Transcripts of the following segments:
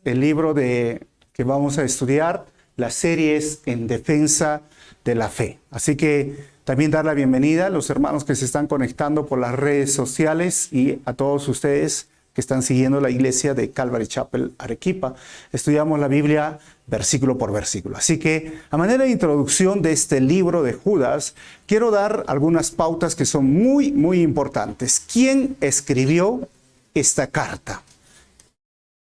el libro que vamos a estudiar, la serie es En Defensa de la Fe. Así que también dar la bienvenida a los hermanos que se están conectando por las redes sociales y a todos ustedes que están siguiendo la iglesia de Calvary Chapel Arequipa. Estudiamos la Biblia versículo por versículo. Así que, a manera de introducción de este libro de Judas, quiero dar algunas pautas que son muy importantes. ¿Quién escribió esta carta?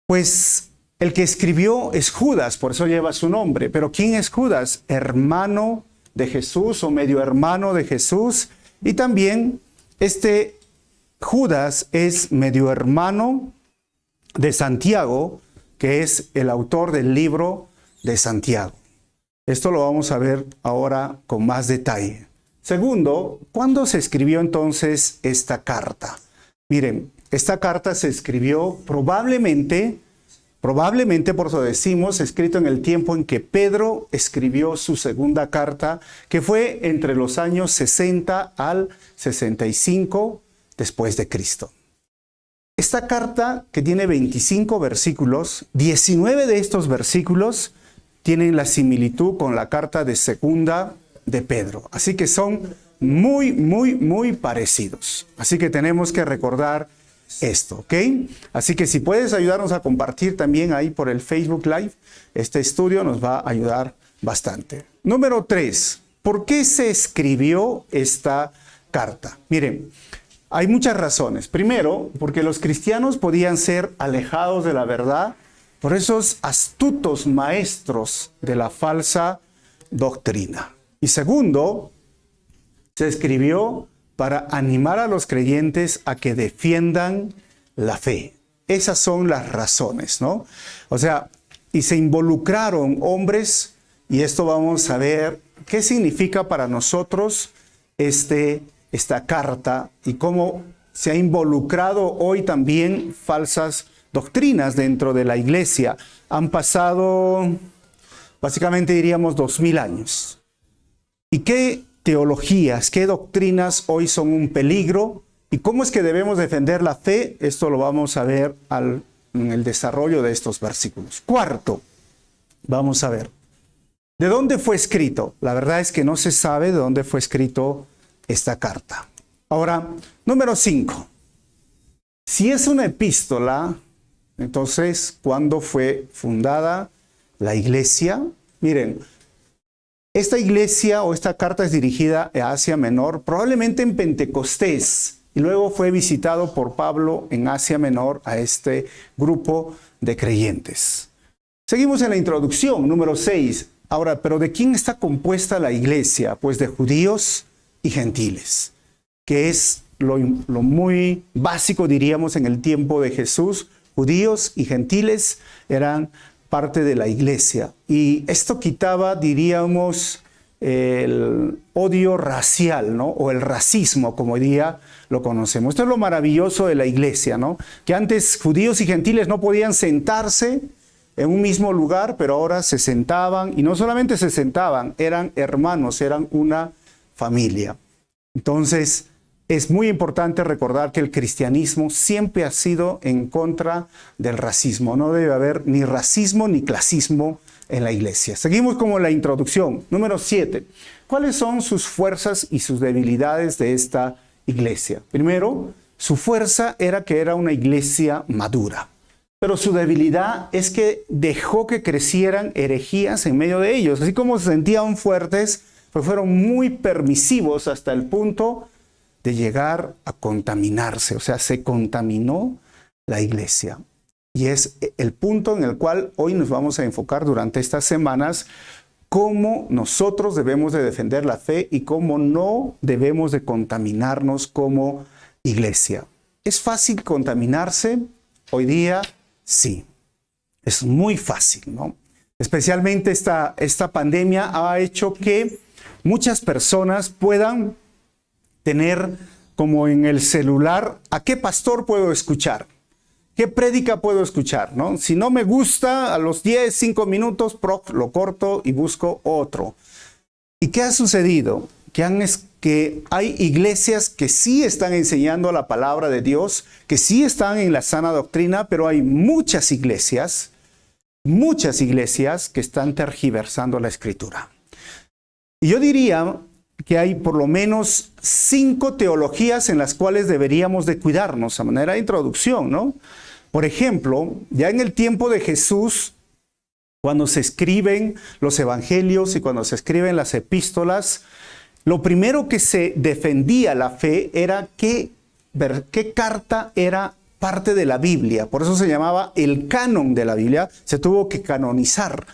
Pues el que escribió es Judas, por eso lleva su nombre. Pero ¿quién es Judas? Hermano de Jesús o medio hermano de Jesús. Y también Judas es medio hermano de Santiago, que es el autor del libro de Santiago. Esto lo vamos a ver ahora con más detalle. Segundo, ¿cuándo se escribió entonces esta carta? Miren, esta carta se escribió probablemente, por eso decimos, escrito en el tiempo en que Pedro escribió su segunda carta, que fue entre los años 60 al 65 después de Cristo. Esta carta, que tiene 25 versículos, 19 de estos versículos tienen la similitud con la carta de segunda de Pedro. Así que son muy parecidos. Así que tenemos que recordar esto, ¿ok? Así que si puedes ayudarnos a compartir también ahí por el Facebook Live, este estudio nos va a ayudar bastante. Número 3, ¿por qué se escribió esta carta? Miren, hay muchas razones. Primero, porque los cristianos podían ser alejados de la verdad por esos astutos maestros de la falsa doctrina. Y segundo, se escribió para animar a los creyentes a que defiendan la fe. Esas son las razones, ¿no? O sea, y se involucraron hombres, y esto vamos a ver qué significa para nosotros esta carta y cómo se ha involucrado hoy también falsas doctrinas dentro de la iglesia. Han pasado, básicamente diríamos, 2000 años. ¿Y qué teologías, qué doctrinas hoy son un peligro? ¿Y cómo es que debemos defender la fe? Esto lo vamos a ver en el desarrollo de estos versículos. Cuarto, vamos a ver. ¿De dónde fue escrito? La verdad es que no se sabe de dónde fue escrito esta carta. Ahora, número 5. Si es una epístola, entonces, ¿cuándo fue fundada la iglesia? Miren, esta iglesia o esta carta es dirigida a Asia Menor, probablemente en Pentecostés, y luego fue visitado por Pablo en Asia Menor a este grupo de creyentes. Seguimos en la introducción, número 6. Ahora, ¿pero de quién está compuesta la iglesia? Pues de judíos y gentiles, que es lo muy básico, diríamos, en el tiempo de Jesús. Judíos y gentiles eran parte de la iglesia. Y esto quitaba, diríamos, el odio racial, ¿no? O el racismo, como hoy día lo conocemos. Esto es lo maravilloso de la iglesia, ¿no? Que antes judíos y gentiles no podían sentarse en un mismo lugar, pero ahora se sentaban, y no solamente se sentaban, eran hermanos, eran una familia. Entonces, es muy importante recordar que el cristianismo siempre ha sido en contra del racismo. No debe haber ni racismo ni clasismo en la iglesia. Seguimos con la introducción. Número 7. ¿Cuáles son sus fuerzas y sus debilidades de esta iglesia? Primero, su fuerza era que era una iglesia madura. Pero su debilidad es que dejó que crecieran herejías en medio de ellos. Así como se sentían fuertes, pues fueron muy permisivos hasta el punto de llegar a contaminarse. O sea, se contaminó la iglesia. Y es el punto en el cual hoy nos vamos a enfocar durante estas semanas, cómo nosotros debemos de defender la fe y cómo no debemos de contaminarnos como iglesia. ¿Es fácil contaminarse? Hoy día, sí. Es muy fácil, ¿no? Especialmente esta pandemia ha hecho que muchas personas puedan tener como en el celular, ¿a qué pastor puedo escuchar? ¿Qué prédica puedo escuchar? ¿No? Si no me gusta, a los 5 minutos, lo corto y busco otro. ¿Y qué ha sucedido? Que hay iglesias que sí están enseñando la palabra de Dios, que sí están en la sana doctrina, pero hay muchas iglesias muchas iglesias que están tergiversando la Escritura. Y yo diría que hay por lo menos 5 teologías en las cuales deberíamos de cuidarnos a manera de introducción, ¿no? Por ejemplo, ya en el tiempo de Jesús, cuando se escriben los evangelios y cuando se escriben las epístolas, lo primero que se defendía la fe era qué carta era parte de la Biblia. Por eso se llamaba el canon de la Biblia, se tuvo que canonizar.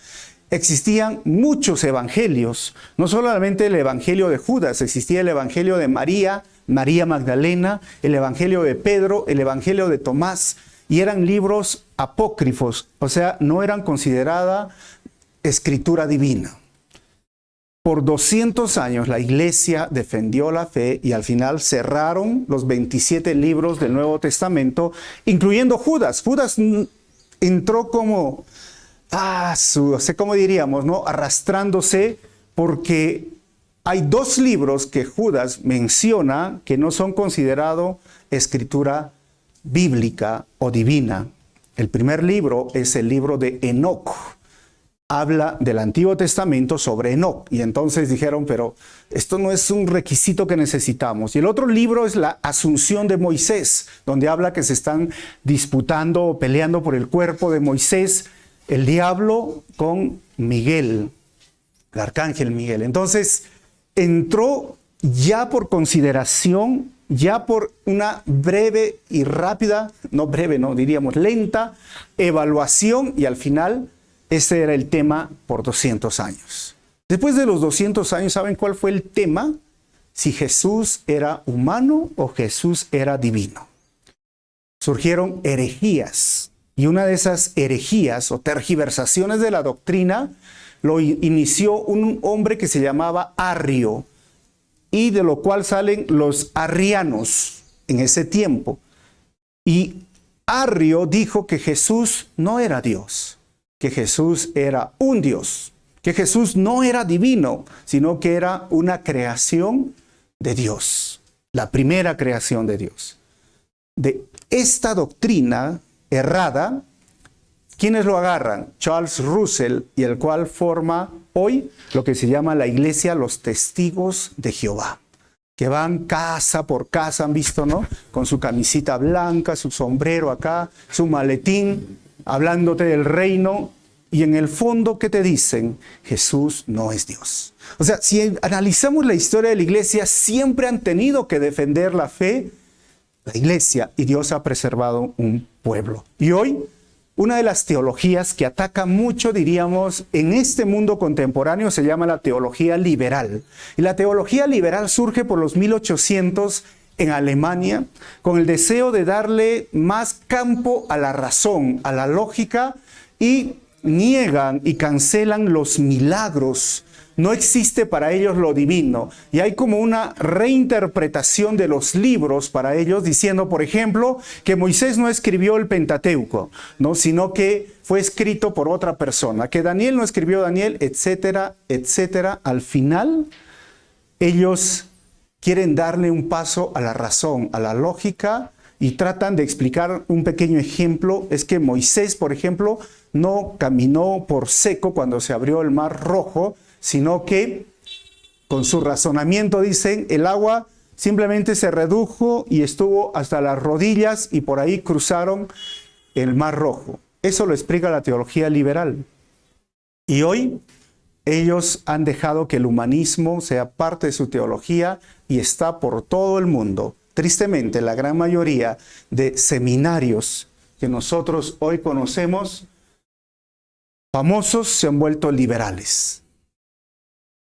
Existían muchos evangelios, no solamente el evangelio de Judas, existía el evangelio de María, María Magdalena, el evangelio de Pedro, el evangelio de Tomás, y eran libros apócrifos, o sea, no eran considerada escritura divina. Por 200 años la iglesia defendió la fe y al final cerraron los 27 libros del Nuevo Testamento, incluyendo Judas. Judas entró como, ¿cómo diríamos, no? Arrastrándose, porque hay 2 libros que Judas menciona que no son considerados escritura bíblica o divina. El primer libro es el libro de Enoc. Habla del Antiguo Testamento sobre Enoc. Y entonces dijeron, pero esto no es un requisito que necesitamos. Y el otro libro es la Asunción de Moisés, donde habla que se están disputando o peleando por el cuerpo de Moisés, el diablo con Miguel, el arcángel Miguel. Entonces entró ya por consideración, ya por una breve y rápida, no breve, no, diríamos lenta, evaluación, y al final ese era el tema por 200 años. Después de los 200 años, ¿saben cuál fue el tema? Si Jesús era humano o Jesús era divino. Surgieron herejías, y una de esas herejías o tergiversaciones de la doctrina lo inició un hombre que se llamaba Arrio, y de lo cual salen los arrianos en ese tiempo. Y Arrio dijo que Jesús no era Dios, que Jesús era un Dios, que Jesús no era divino, sino que era una creación de Dios, la primera creación de Dios. De esta doctrina errada, ¿quiénes lo agarran? Charles Russell, y el cual forma hoy lo que se llama la iglesia Los Testigos de Jehová, que van casa por casa, han visto, ¿no? Con su camisita blanca, su sombrero acá, su maletín, hablándote del reino, y en el fondo, ¿qué te dicen? Jesús no es Dios. O sea, si analizamos la historia de la iglesia, siempre han tenido que defender la fe, la iglesia, y Dios ha preservado un pueblo. Y hoy, una de las teologías que ataca mucho, diríamos, en este mundo contemporáneo se llama la teología liberal. Y la teología liberal surge por los 1800 en Alemania, con el deseo de darle más campo a la razón, a la lógica, y niegan y cancelan los milagros. No existe para ellos lo divino. Y hay como una reinterpretación de los libros para ellos, diciendo, por ejemplo, que Moisés no escribió el Pentateuco, ¿no? Sino que fue escrito por otra persona, que Daniel no escribió Daniel, etcétera, etcétera. Al final, ellos quieren darle un paso a la razón, a la lógica, y tratan de explicar un pequeño ejemplo. Es que Moisés, por ejemplo, no caminó por seco cuando se abrió el Mar Rojo, sino que con su razonamiento dicen, el agua simplemente se redujo y estuvo hasta las rodillas y por ahí cruzaron el Mar Rojo. Eso lo explica la teología liberal. Y hoy ellos han dejado que el humanismo sea parte de su teología y está por todo el mundo. Tristemente, la gran mayoría de seminarios que nosotros hoy conocemos, famosos, se han vuelto liberales.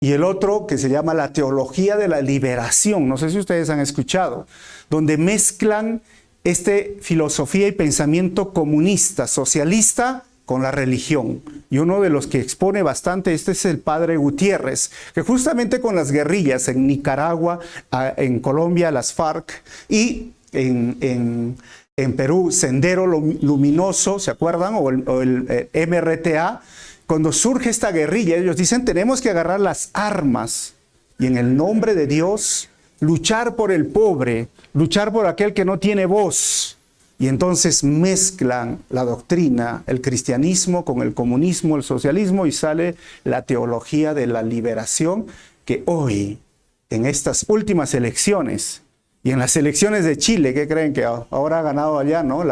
Y el otro, que se llama la teología de la liberación, no sé si ustedes han escuchado, donde mezclan filosofía y pensamiento comunista, socialista, con la religión. Y uno de los que expone bastante es el padre Gutiérrez, que justamente con las guerrillas en Nicaragua, en Colombia, las FARC, y en Perú, Sendero Luminoso, ¿se acuerdan? O el MRTA. Cuando surge esta guerrilla, ellos dicen, tenemos que agarrar las armas y en el nombre de Dios luchar por el pobre, luchar por aquel que no tiene voz. Y entonces mezclan la doctrina, el cristianismo con el comunismo, el socialismo, y sale la teología de la liberación, que hoy, en estas últimas elecciones, y en las elecciones de Chile, ¿qué creen? Que ahora ha ganado allá, ¿no?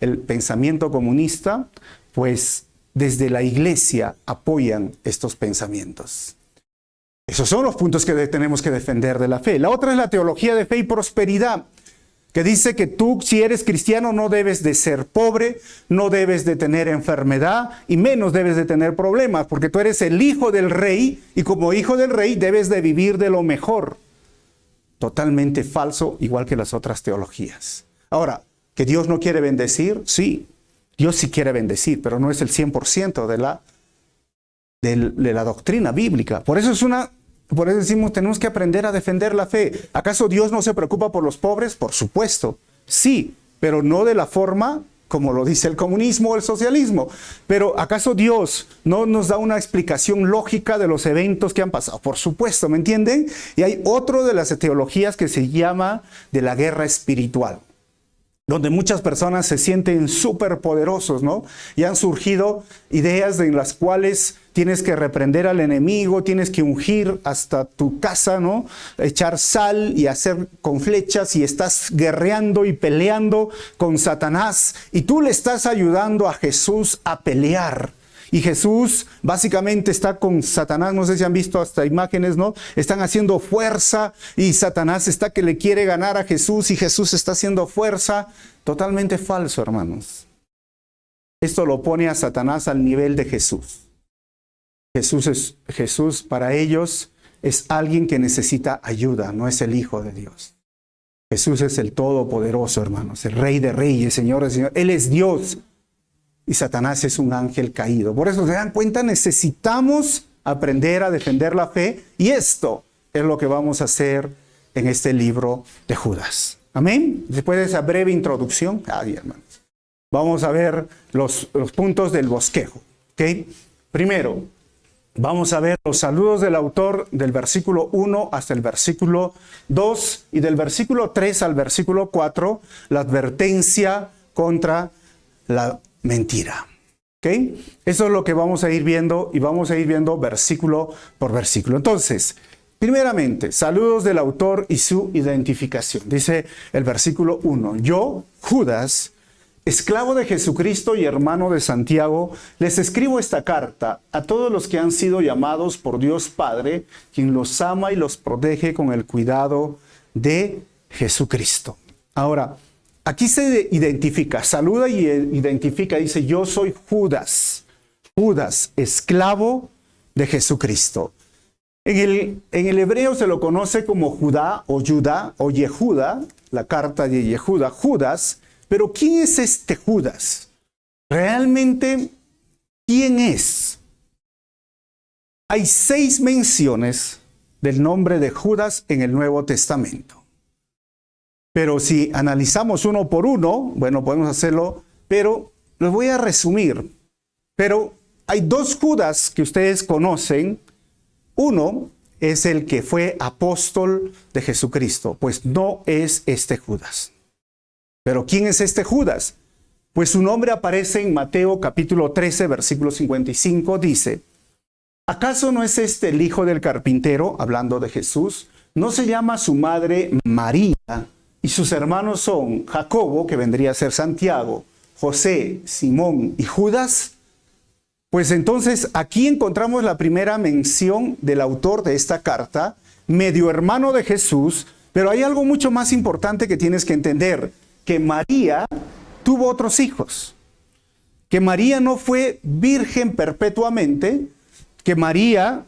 El pensamiento comunista, pues desde la iglesia apoyan estos pensamientos. Esos son los puntos que tenemos que defender de la fe. La otra es la teología de fe y prosperidad, que dice que tú, si eres cristiano, no debes de ser pobre, no debes de tener enfermedad y menos debes de tener problemas, porque tú eres el hijo del rey y como hijo del rey debes de vivir de lo mejor. Totalmente falso, igual que las otras teologías. Ahora, ¿que Dios no quiere bendecir? Sí, Dios sí quiere bendecir, pero no es el 100% de la doctrina bíblica. Por eso decimos, tenemos que aprender a defender la fe. ¿Acaso Dios no se preocupa por los pobres? Por supuesto, sí, pero no de la forma como lo dice el comunismo o el socialismo. Pero ¿acaso Dios no nos da una explicación lógica de los eventos que han pasado? Por supuesto, ¿me entienden? Y hay otro de las teologías que se llama de la guerra espiritual, donde muchas personas se sienten súper poderosos, ¿no? Y han surgido ideas en las cuales tienes que reprender al enemigo, tienes que ungir hasta tu casa, ¿no? Echar sal y hacer con flechas y estás guerreando y peleando con Satanás y tú le estás ayudando a Jesús a pelear. Y Jesús básicamente está con Satanás, no sé si han visto hasta imágenes, ¿no? Están haciendo fuerza y Satanás está que le quiere ganar a Jesús y Jesús está haciendo fuerza. Totalmente falso, hermanos. Esto lo pone a Satanás al nivel de Jesús. Jesús para ellos es alguien que necesita ayuda, no es el Hijo de Dios. Jesús es el Todopoderoso, hermanos, el Rey de Reyes, Señor de Señores. Él es Dios. Y Satanás es un ángel caído. Por eso se dan cuenta, necesitamos aprender a defender la fe. Y esto es lo que vamos a hacer en este libro de Judas. Amén. Después de esa breve introducción, hermanos, vamos a ver los puntos del bosquejo. ¿Okay? Primero, vamos a ver los saludos del autor del versículo 1 hasta el versículo 2 y del versículo 3 al versículo 4, la advertencia contra la mentira. ¿Ok? Eso es lo que vamos a ir viendo y vamos a ir viendo versículo por versículo. Entonces, primeramente, saludos del autor y su identificación. Dice el versículo 1, yo, Judas, esclavo de Jesucristo y hermano de Santiago, les escribo esta carta a todos los que han sido llamados por Dios Padre, quien los ama y los protege con el cuidado de Jesucristo. Ahora, aquí se identifica, saluda y identifica, dice, yo soy Judas, esclavo de Jesucristo. En el hebreo se lo conoce como Judá o Judá o Yehuda, la carta de Yehuda, Judas. Pero ¿quién es este Judas? Realmente, ¿quién es? Hay 6 menciones del nombre de Judas en el Nuevo Testamento. Pero si analizamos uno por uno, bueno, podemos hacerlo, pero los voy a resumir. Pero hay 2 Judas que ustedes conocen. Uno es el que fue apóstol de Jesucristo, pues no es este Judas. ¿Pero quién es este Judas? Pues su nombre aparece en Mateo capítulo 13, versículo 55, dice, ¿acaso no es este el hijo del carpintero, hablando de Jesús? ¿No se llama su madre María? Y sus hermanos son Jacobo, que vendría a ser Santiago, José, Simón y Judas. Pues entonces aquí encontramos la primera mención del autor de esta carta, medio hermano de Jesús, pero hay algo mucho más importante que tienes que entender, que María tuvo otros hijos, que María no fue virgen perpetuamente, que María,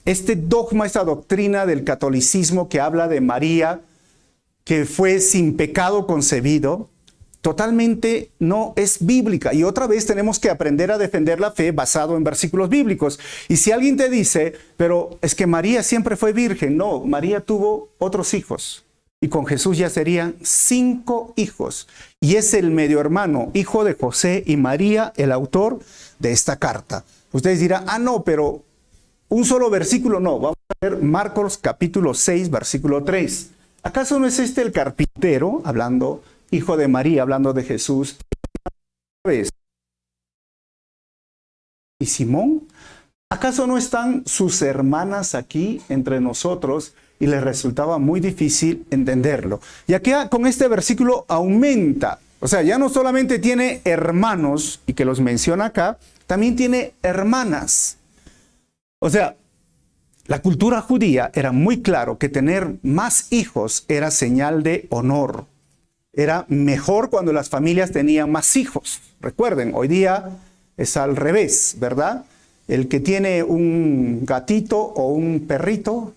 este dogma, esta doctrina del catolicismo que habla de María, que fue sin pecado concebido, totalmente no es bíblica. Y otra vez tenemos que aprender a defender la fe basado en versículos bíblicos. Y si alguien te dice, pero es que María siempre fue virgen, no, María tuvo otros hijos. Y con Jesús ya serían 5 hijos. Y es el medio hermano, hijo de José y María, el autor de esta carta. Ustedes dirán, no, pero un solo versículo no. Vamos a ver Marcos capítulo 6, versículo 3. ¿Acaso no es este el carpintero, hablando hijo de María, hablando de Jesús, y Simón, ¿acaso no están sus hermanas aquí entre nosotros? Y les resultaba muy difícil entenderlo. Y aquí con este versículo aumenta. O sea, ya no solamente tiene hermanos, y que los menciona acá, también tiene hermanas. O sea, la cultura judía era muy claro que tener más hijos era señal de honor. Era mejor cuando las familias tenían más hijos. Recuerden, hoy día es al revés, ¿verdad? El que tiene un gatito o un perrito,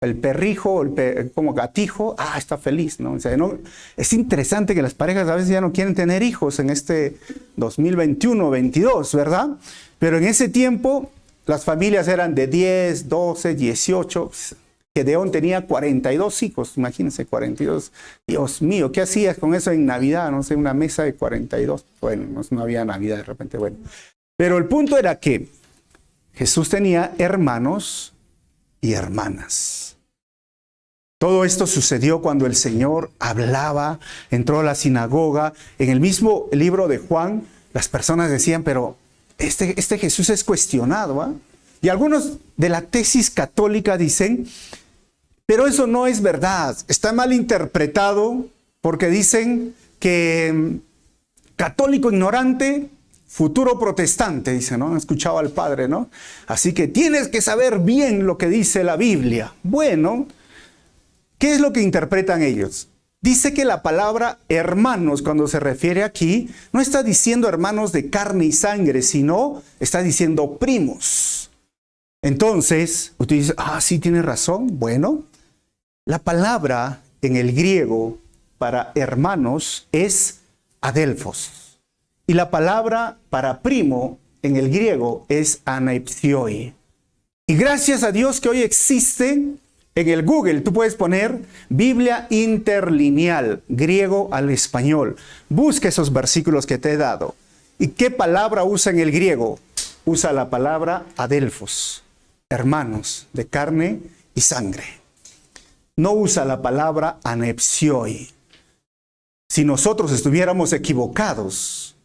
el perrijo, como gatijo, está feliz, ¿no? O sea, no. Es interesante que las parejas a veces ya no quieren tener hijos en este 2021-22, ¿verdad? Pero en ese tiempo las familias eran de 10, 12, 18. Gedeón tenía 42 hijos, imagínense, 42. Dios mío, ¿qué hacías con eso en Navidad? No sé, una mesa de 42. Bueno, no había Navidad de repente, bueno. Pero el punto era que Jesús tenía hermanos y hermanas. Todo esto sucedió cuando el Señor hablaba, entró a la sinagoga. En el mismo libro de Juan, las personas decían, pero este Jesús es cuestionado, ¿ah? Y algunos de la tesis católica dicen, pero eso no es verdad, está mal interpretado porque dicen que católico ignorante, futuro protestante, dice, ¿no? Han escuchado al padre, ¿no? Así que tienes que saber bien lo que dice la Biblia. Bueno, ¿qué es lo que interpretan ellos? Dice que la palabra hermanos, cuando se refiere aquí, no está diciendo hermanos de carne y sangre, sino está diciendo primos. Entonces, usted dice, sí, tiene razón. Bueno, la palabra en el griego para hermanos es adelphos. Y la palabra para primo en el griego es anepsioi. Y gracias a Dios que hoy existe en el Google, tú puedes poner Biblia interlineal, griego al español. Busca esos versículos que te he dado. ¿Y qué palabra usa en el griego? Usa la palabra adelphos, hermanos de carne y sangre. No usa la palabra anepsioi. Si nosotros estuviéramos equivocados,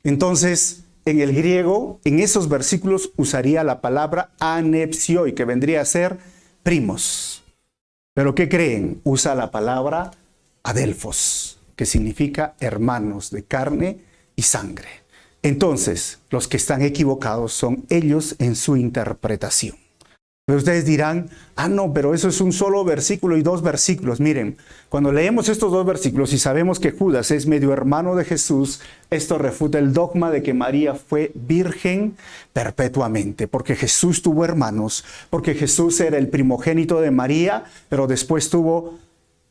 entonces en el griego, en esos versículos usaría la palabra anepsioi, que vendría a ser primos. Pero ¿qué creen? Usa la palabra adelphos, que significa hermanos de carne y sangre. Entonces, los que están equivocados son ellos en su interpretación. Pero ustedes dirán, no, pero eso es un solo versículo y dos versículos. Miren, cuando leemos estos dos versículos y sabemos que Judas es medio hermano de Jesús, esto refuta el dogma de que María fue virgen perpetuamente, porque Jesús tuvo hermanos, porque Jesús era el primogénito de María, pero después tuvo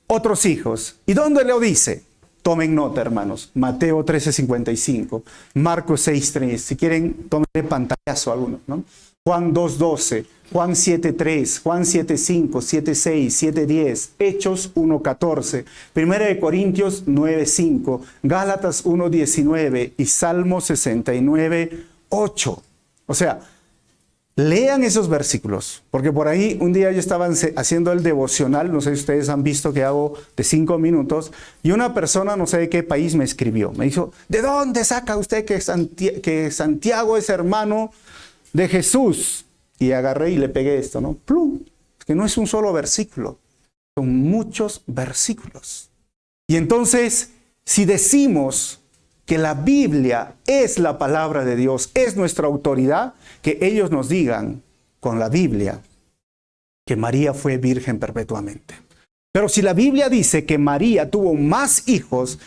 otros hijos. ¿Y dónde lo dice? Tomen nota, hermanos. Mateo 13:55, Marcos 6:3. Si quieren, tomen pantallazo algunos, ¿no? Juan 2:12, Juan 7:3, Juan 7:5, 7:6, 7:10, Hechos 1:14, 1 Corintios 9:5, Gálatas 1:19 y Salmo 69:8. O sea, lean esos versículos, porque por ahí un día yo estaba haciendo el devocional, no sé si ustedes han visto que hago de 5 minutos, y una persona, no sé de qué país, me escribió. Me dijo, ¿de dónde saca usted que Santiago es hermano de Jesús? Y agarré y le pegué esto, ¿no? ¡Plum! Es que no es un solo versículo, son muchos versículos. Y entonces, si decimos que la Biblia es la palabra de Dios, es nuestra autoridad, que ellos nos digan con la Biblia que María fue virgen perpetuamente. Pero si la Biblia dice que María tuvo más hijos,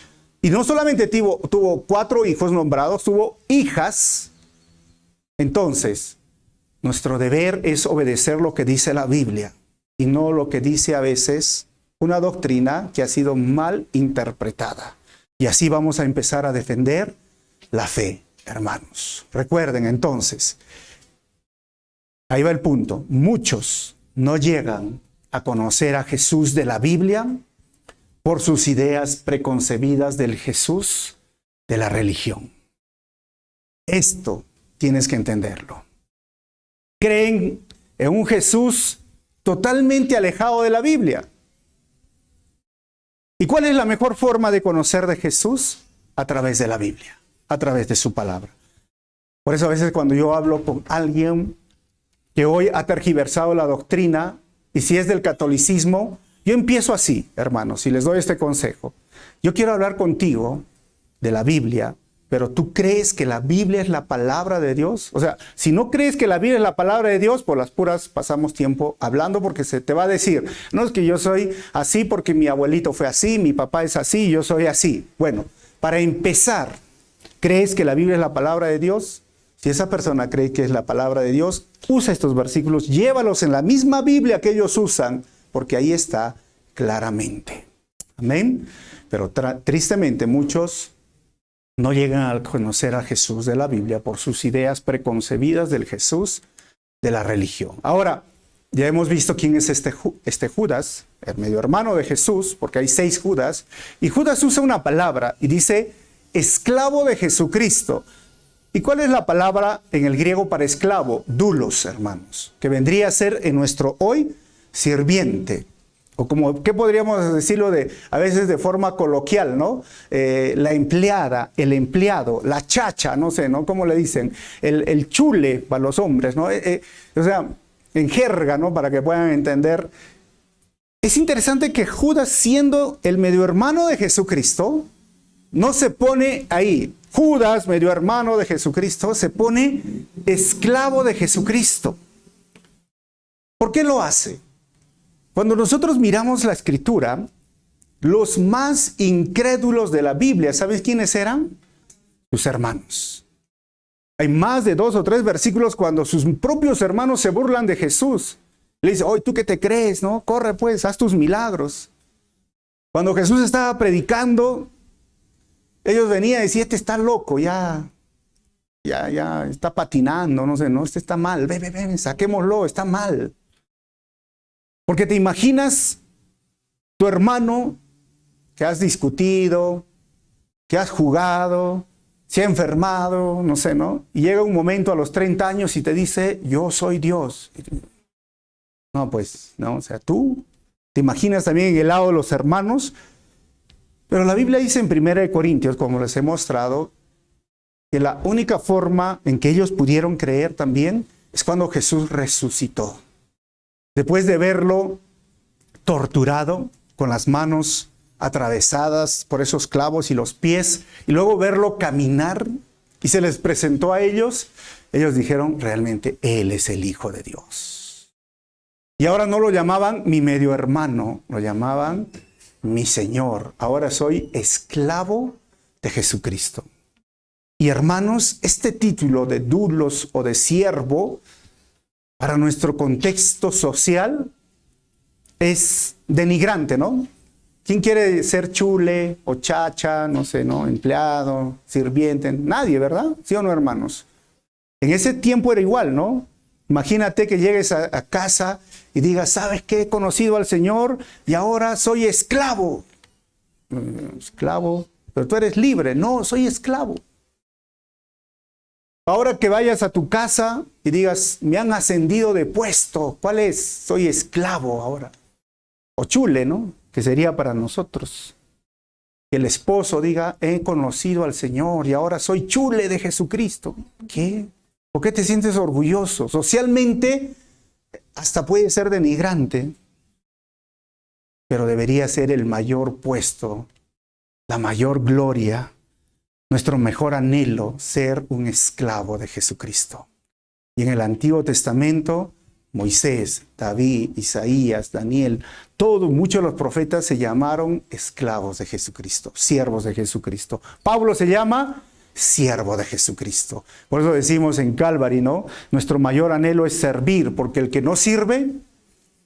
y no solamente tuvo 4 hijos nombrados, tuvo hijas, entonces nuestro deber es obedecer lo que dice la Biblia y no lo que dice a veces una doctrina que ha sido mal interpretada. Y así vamos a empezar a defender la fe, hermanos. Recuerden entonces, ahí va el punto. Muchos no llegan a conocer a Jesús de la Biblia por sus ideas preconcebidas del Jesús de la religión. Esto tienes que entenderlo. Creen en un Jesús totalmente alejado de la Biblia. ¿Y cuál es la mejor forma de conocer de Jesús? A través de la Biblia, a través de su palabra. Por eso a veces cuando yo hablo con alguien que hoy ha tergiversado la doctrina, y si es del catolicismo, yo empiezo así, hermanos, y les doy este consejo. Yo quiero hablar contigo de la Biblia, pero ¿tú crees que la Biblia es la palabra de Dios? O sea, si no crees que la Biblia es la palabra de Dios, por las puras pasamos tiempo hablando porque se te va a decir, no es que yo soy así porque mi abuelito fue así, mi papá es así, yo soy así. Bueno, para empezar, ¿crees que la Biblia es la palabra de Dios? Si esa persona cree que es la palabra de Dios, usa estos versículos, llévalos en la misma Biblia que ellos usan, porque ahí está claramente. Amén. Pero tristemente muchos no llegan a conocer a Jesús de la Biblia por sus ideas preconcebidas del Jesús de la religión. Ahora, ya hemos visto quién es este Judas, el medio hermano de Jesús, porque hay 6 Judas, y Judas usa una palabra y dice, esclavo de Jesucristo. ¿Y cuál es la palabra en el griego para esclavo? Doulos, hermanos, que vendría a ser en nuestro hoy sirviente. O como, ¿qué podríamos decirlo a veces de forma coloquial, ¿no? La empleada, el empleado, la chacha, no sé, ¿no? ¿Cómo le dicen? El chule para los hombres, ¿no? O sea, en jerga, ¿no? Para que puedan entender. Es interesante que Judas, siendo el medio hermano de Jesucristo, no se pone ahí. Judas, medio hermano de Jesucristo, se pone esclavo de Jesucristo. ¿Por qué lo hace? Cuando nosotros miramos la Escritura, los más incrédulos de la Biblia, ¿sabes quiénes eran? Sus hermanos. Hay más de 2 o 3 versículos cuando sus propios hermanos se burlan de Jesús. Le dicen, oye, ¿tú qué te crees? ¿No? Corre pues, haz tus milagros. Cuando Jesús estaba predicando, ellos venían y decían, este está loco, ya está patinando, no sé, no, este está mal, ven, saquémoslo, está mal. Porque te imaginas tu hermano que has discutido, que has jugado, se ha enfermado, no sé, ¿no? Y llega un momento a los 30 años y te dice, yo soy Dios. No, pues, no, o sea, tú te imaginas también en el lado de los hermanos. Pero la Biblia dice en 1 Corintios, como les he mostrado, que la única forma en que ellos pudieron creer también es cuando Jesús resucitó. Después de verlo torturado, con las manos atravesadas por esos clavos y los pies, y luego verlo caminar, y se les presentó a ellos, ellos dijeron, realmente Él es el Hijo de Dios. Y ahora no lo llamaban mi medio hermano, lo llamaban mi Señor. Ahora soy esclavo de Jesucristo. Y hermanos, este título de doulos o de siervo, para nuestro contexto social, es denigrante, ¿no? ¿Quién quiere ser chule o chacha, no sé, ¿no? Empleado, sirviente? Nadie, ¿verdad? ¿Sí o no, hermanos? En ese tiempo era igual, ¿no? Imagínate que llegues a casa y digas, ¿sabes qué? He conocido al Señor y ahora soy esclavo. Esclavo, pero tú eres libre. No, soy esclavo. Ahora que vayas a tu casa y digas, me han ascendido de puesto. ¿Cuál es? Soy esclavo ahora. O chule, ¿no? Que sería para nosotros. Que el esposo diga, he conocido al Señor y ahora soy chule de Jesucristo. ¿Qué? ¿Por qué te sientes orgulloso? Socialmente hasta puede ser denigrante, pero debería ser el mayor puesto, la mayor gloria, nuestro mejor anhelo, ser un esclavo de Jesucristo. Y en el Antiguo Testamento, Moisés, David, Isaías, Daniel, muchos de los profetas se llamaron esclavos de Jesucristo, siervos de Jesucristo. Pablo se llama siervo de Jesucristo. Por eso decimos en Calvary, ¿no? Nuestro mayor anhelo es servir, porque el que no sirve,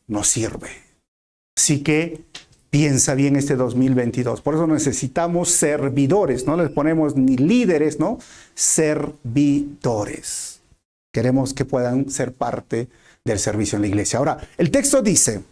no sirve. Así que piensa bien este 2022. Por eso necesitamos servidores, no les ponemos ni líderes, ¿no? Servidores. Queremos que puedan ser parte del servicio en la iglesia. Ahora, el texto dice,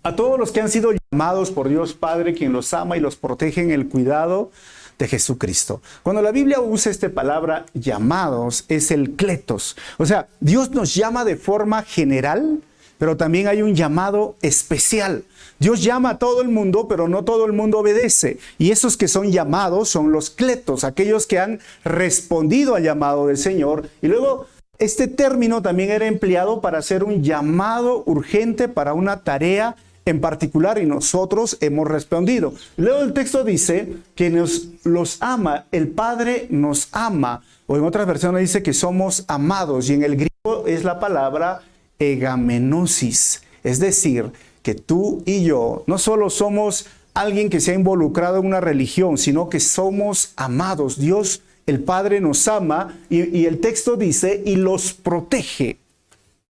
a todos los que han sido llamados por Dios Padre, quien los ama y los protege en el cuidado de Jesucristo. Cuando la Biblia usa esta palabra llamados, es el kletos. O sea, Dios nos llama de forma general, pero también hay un llamado especial. Dios llama a todo el mundo, pero no todo el mundo obedece. Y esos que son llamados son los cletos, aquellos que han respondido al llamado del Señor. Y luego este término también era empleado para hacer un llamado urgente para una tarea en particular, y nosotros hemos respondido. Luego el texto dice que los ama, el Padre nos ama, o en otras versiones dice que somos amados, y en el griego es la palabra egamenosis, es decir, que tú y yo no solo somos alguien que se ha involucrado en una religión, sino que somos amados. Dios, el Padre, nos ama, y el texto dice, y los protege.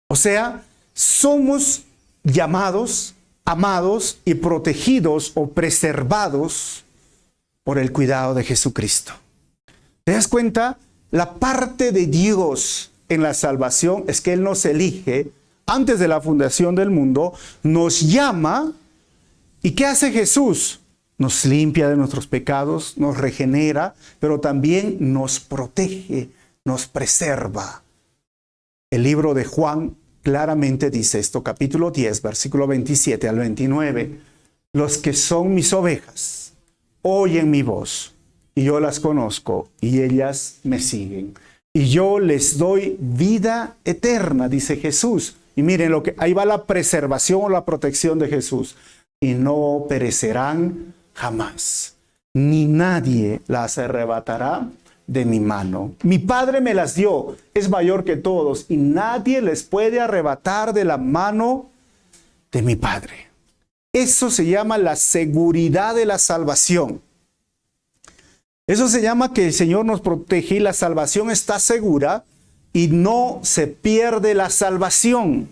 O sea, somos llamados, amados y protegidos o preservados por el cuidado de Jesucristo. ¿Te das cuenta? La parte de Dios en la salvación es que Él nos elige antes de la fundación del mundo, nos llama, ¿y qué hace Jesús? Nos limpia de nuestros pecados, nos regenera, pero también nos protege, nos preserva. El libro de Juan claramente dice esto, capítulo 10, versículo 27 al 29. Los que son mis ovejas oyen mi voz, y yo las conozco, y ellas me siguen. Y yo les doy vida eterna, dice Jesús. Y miren, ahí va la preservación o la protección de Jesús. Y no perecerán jamás, ni nadie las arrebatará de mi mano. Mi Padre me las dio, es mayor que todos, y nadie les puede arrebatar de la mano de mi Padre. Eso se llama la seguridad de la salvación. Eso se llama que el Señor nos protege y la salvación está segura y no se pierde la salvación.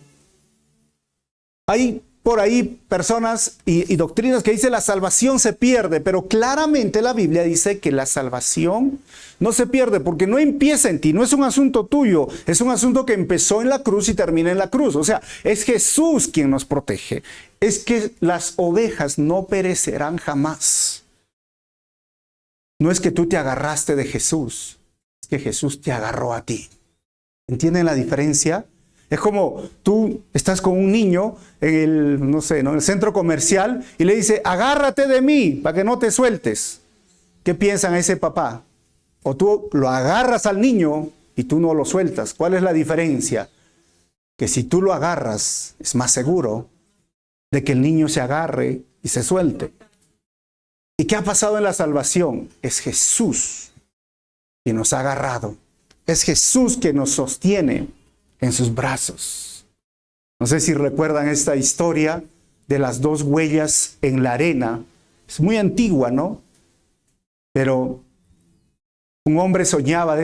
Hay por ahí personas y doctrinas que dicen la salvación se pierde, pero claramente la Biblia dice que la salvación no se pierde porque no empieza en ti, no es un asunto tuyo, es un asunto que empezó en la cruz y termina en la cruz. O sea, es Jesús quien nos protege. Es que las ovejas no perecerán jamás. No es que tú te agarraste de Jesús, es que Jesús te agarró a ti. ¿Entienden la diferencia? Es como tú estás con un niño en el centro comercial y le dice, agárrate de mí para que no te sueltes. ¿Qué piensan ese papá? O tú lo agarras al niño y tú no lo sueltas. ¿Cuál es la diferencia? Que si tú lo agarras, es más seguro de que el niño se agarre y se suelte. ¿Y qué ha pasado en la salvación? Es Jesús quien nos ha agarrado. Es Jesús quien nos sostiene en sus brazos. No sé si recuerdan esta historia de las dos huellas en la arena. Es muy antigua, ¿no? Pero un hombre soñaba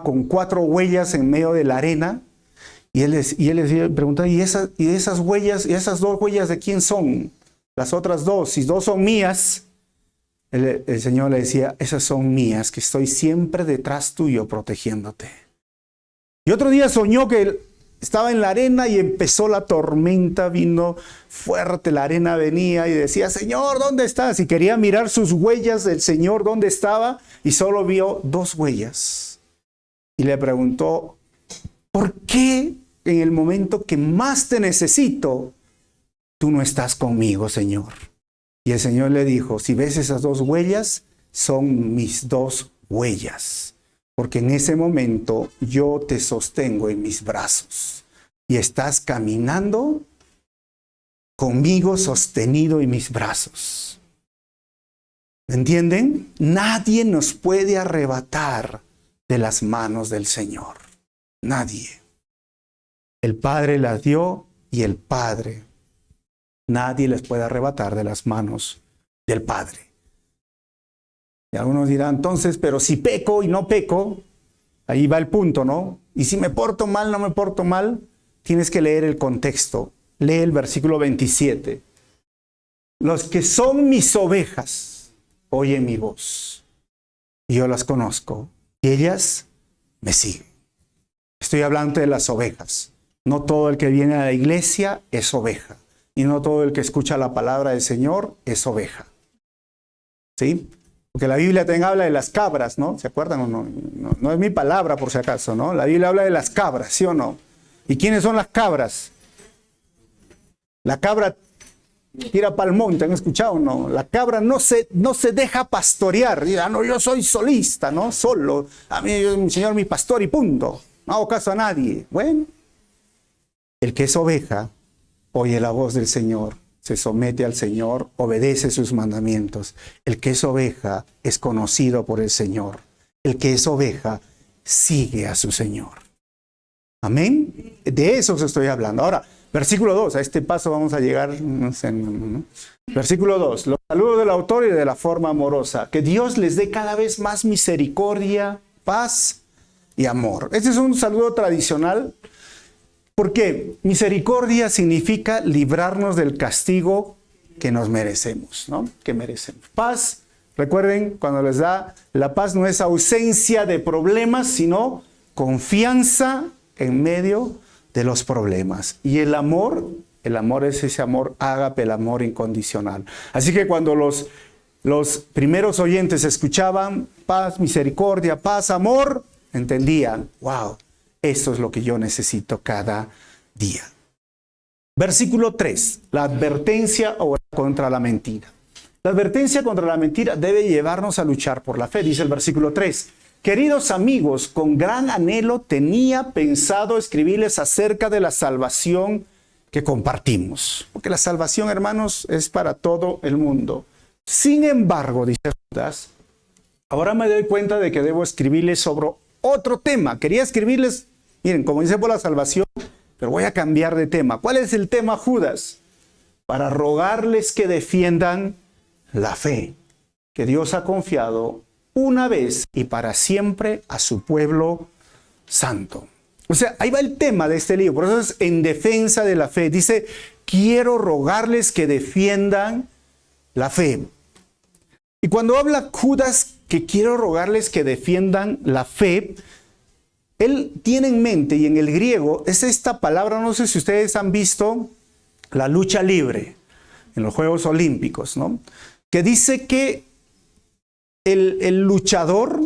con 4 huellas en medio de la arena. Y él les preguntaba, ¿y esas huellas, y esas 2 huellas de quién son? Las otras 2, si 2 son mías, el Señor le decía, esas son mías, que estoy siempre detrás tuyo protegiéndote. Y otro día soñó que estaba en la arena y empezó la tormenta, vino fuerte, la arena venía y decía, Señor, ¿dónde estás? Y quería mirar sus huellas del Señor, ¿dónde estaba? Y solo vio 2 huellas. Y le preguntó, ¿por qué en el momento que más te necesito, tú no estás conmigo, Señor? Y el Señor le dijo, si ves esas 2 huellas, son mis 2 huellas. Porque en ese momento yo te sostengo en mis brazos. Y estás caminando conmigo sostenido en mis brazos. ¿Me entienden? Nadie nos puede arrebatar de las manos del Señor. Nadie. El Padre las dio y el Padre. Nadie les puede arrebatar de las manos del Padre. Y algunos dirán, entonces, pero si peco y no peco, ahí va el punto, ¿no? Y si me porto mal, no me porto mal, tienes que leer el contexto. Lee el versículo 27. Los que son mis ovejas, oyen mi voz. Y yo las conozco. Y ellas me siguen. Estoy hablando de las ovejas. No todo el que viene a la iglesia es oveja. Y no todo el que escucha la palabra del Señor es oveja. ¿Sí? Porque la Biblia también habla de las cabras, ¿no? ¿Se acuerdan o no? No es mi palabra por si acaso, ¿no? La Biblia habla de las cabras, ¿sí o no? ¿Y quiénes son las cabras? La cabra tira pa'l monte, ¿han escuchado? No, la cabra no se deja pastorear. Dirá, no, yo soy solista, ¿no? Solo. A mí, mi Señor, mi pastor y punto. No hago caso a nadie. Bueno, el que es oveja oye la voz del Señor, se somete al Señor, obedece sus mandamientos. El que es oveja es conocido por el Señor. El que es oveja sigue a su Señor. Amén. De eso os estoy hablando. Ahora, versículo 2, a este paso vamos a llegar. No sé, no. Versículo 2, los saludos del autor y de la forma amorosa. Que Dios les dé cada vez más misericordia, paz y amor. Este es un saludo tradicional. Porque misericordia significa librarnos del castigo que nos merecemos, ¿no? Que merecemos. Paz, recuerden, cuando les da, la paz no es ausencia de problemas, sino confianza en medio de los problemas. Y el amor es ese amor ágape, el amor incondicional. Así que cuando los primeros oyentes escuchaban paz, misericordia, paz, amor, entendían, wow, esto es lo que yo necesito cada día. Versículo 3, la advertencia contra la mentira. La advertencia contra la mentira debe llevarnos a luchar por la fe, dice el versículo 3. Queridos amigos, con gran anhelo tenía pensado escribirles acerca de la salvación que compartimos. Porque la salvación, hermanos, es para todo el mundo. Sin embargo, dice Judas, ahora me doy cuenta de que debo escribirles sobre otro tema. Quería escribirles, miren, como dice por la salvación, pero voy a cambiar de tema. ¿Cuál es el tema, Judas? Para rogarles que defiendan la fe que Dios ha confiado una vez y para siempre a su pueblo santo. O sea, ahí va el tema de este libro. Por eso es en defensa de la fe. Dice, quiero rogarles que defiendan la fe. Y cuando habla Judas que quiero rogarles que defiendan la fe, él tiene en mente, y en el griego, es esta palabra, no sé si ustedes han visto la lucha libre en los Juegos Olímpicos, ¿no? Que dice que el luchador,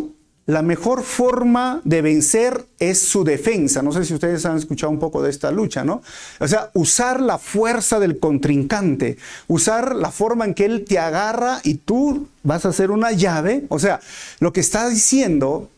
la mejor forma de vencer es su defensa. No sé si ustedes han escuchado un poco de esta lucha, ¿no? O sea, usar la fuerza del contrincante, usar la forma en que él te agarra y tú vas a hacer una llave. O sea, lo que está diciendo